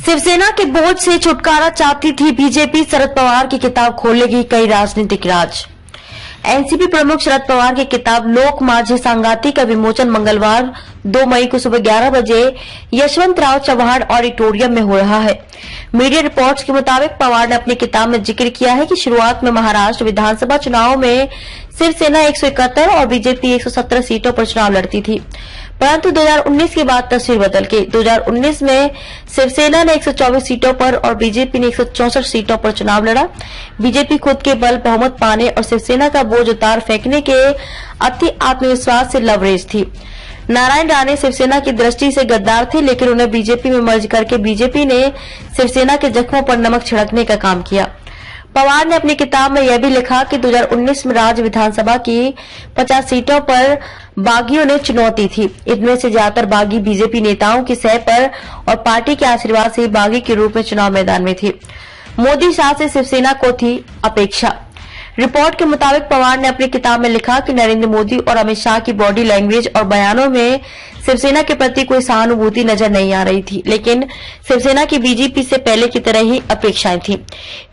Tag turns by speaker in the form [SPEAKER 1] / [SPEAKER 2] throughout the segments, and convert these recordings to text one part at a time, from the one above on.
[SPEAKER 1] शिवसेना के बोझ से छुटकारा चाहती थी बीजेपी, शरद पवार की किताब खोलेगी कई राजनीतिक राज। एनसीपी प्रमुख शरद पवार की किताब लोक माझी संगाति का विमोचन मंगलवार 2 मई को सुबह 11 बजे यशवंतराव चव्हाण ऑडिटोरियम में हो रहा है। मीडिया रिपोर्ट्स के मुताबिक पवार ने अपनी किताब में जिक्र किया है कि शुरुआत में महाराष्ट्र विधानसभा चुनाव में शिवसेना 171 और बीजेपी 117 सीटों पर चुनाव लड़ती थी, परंतु 2019 के बाद तस्वीर बदल गई। 2019 में शिवसेना ने 124 सीटों पर और बीजेपी ने 164 सीटों पर चुनाव लड़ा। बीजेपी खुद के बल बहुमत पाने और शिवसेना का बोझ उतार फेंकने के अति आत्मविश्वास से लवरेज थी। नारायण राणे शिवसेना की दृष्टि से गद्दार थे, लेकिन उन्हें बीजेपी में मर्ज करके बीजेपी ने शिवसेना के जख्मों पर नमक छिड़कने का काम किया। पवार ने अपनी किताब में यह भी लिखा कि 2019 में राज्य विधानसभा की 50 सीटों पर बागियों ने चुनौती थी। इनमें से ज्यादातर बागी बीजेपी नेताओं की सह पर और पार्टी के आशीर्वाद से बागी के रूप में चुनाव मैदान में थे। मोदी शाह से शिवसेना को थी अपेक्षा। रिपोर्ट के मुताबिक पवार ने अपनी किताब में लिखा कि नरेंद्र मोदी और अमित शाह की बॉडी लैंग्वेज और बयानों में शिवसेना के प्रति कोई सहानुभूति नजर नहीं आ रही थी, लेकिन शिवसेना की बीजेपी से पहले की तरह ही अपेक्षाएं थी।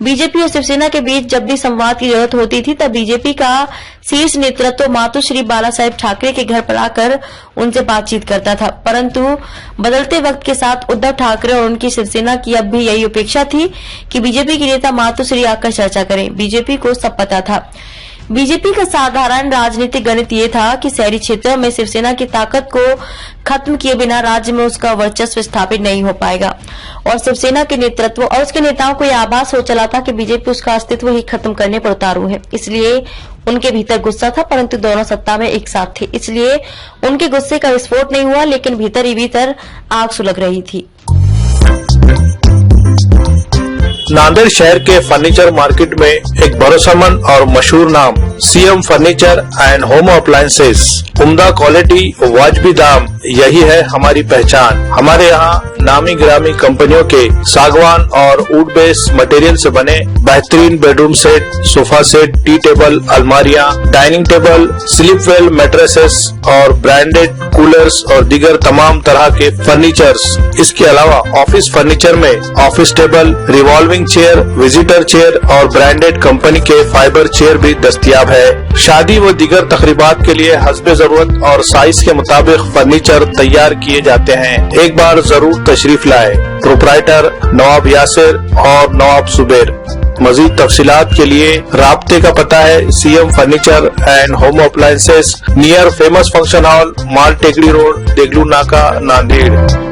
[SPEAKER 1] बीजेपी और शिवसेना के बीच जब भी संवाद की जरूरत होती थी तब बीजेपी का शीर्ष नेतृत्व मातोश्री बाला साहेब ठाकरे के घर पर आकर उनसे बातचीत करता था, परंतु बदलते वक्त के साथ उद्धव ठाकरे और उनकी शिवसेना की अब भी यही अपेक्षा थी कि बीजेपी के नेता मातोश्री आकर चर्चा करें। बीजेपी को सब पता था। बीजेपी का साधारण राजनीतिक गणित ये था कि शहरी क्षेत्रों में शिवसेना की ताकत को खत्म किए बिना राज्य में उसका वर्चस्व स्थापित नहीं हो पाएगा और शिवसेना के नेतृत्व और उसके नेताओं को यह आभास हो चला था कि बीजेपी उसका अस्तित्व ही खत्म करने पर उतारू है। इसलिए उनके भीतर गुस्सा था, परंतु दोनों सत्ता में एक साथ थे, इसलिए उनके गुस्से का विस्फोट नहीं हुआ, लेकिन भीतर ही भीतर आग सुलग रही थी।
[SPEAKER 2] नांदेड़ शहर के फर्नीचर मार्केट में एक भरोसेमंद और मशहूर नाम CM furniture and home appliances, उम्दा क्वालिटी, वाजबी दाम, यही है हमारी पहचान। हमारे यहाँ नामी गिरामी कंपनियों के सागवान और वुड बेस्ड मटेरियल से बने बेहतरीन bedroom set, sofa set, tea table, अलमारियाँ, dining table, sleep well mattresses और ब्रांडेड कूलर्स और दीगर तमाम तरह के फर्नीचर्स। इसके अलावा ऑफिस फर्नीचर में office table, revolving chair, visitor chair और ब्रांडेड कंपनी के फाइबर चेयर भी दस्तयाब है। शादी व दीगर तकरीबात के लिए हस्बे जरूरत और साइज के मुताबिक फर्नीचर तैयार किए जाते हैं। एक बार जरूर तशरीफ लाए। प्रोप्राइटर नवाब यासिर और नवाब सुबेर। मजीद तफसीलात के लिए राब्ते का पता है CM furniture and home appliances, near famous function hall, Mal Tekdi road, Deglur नाका, नांदेड़।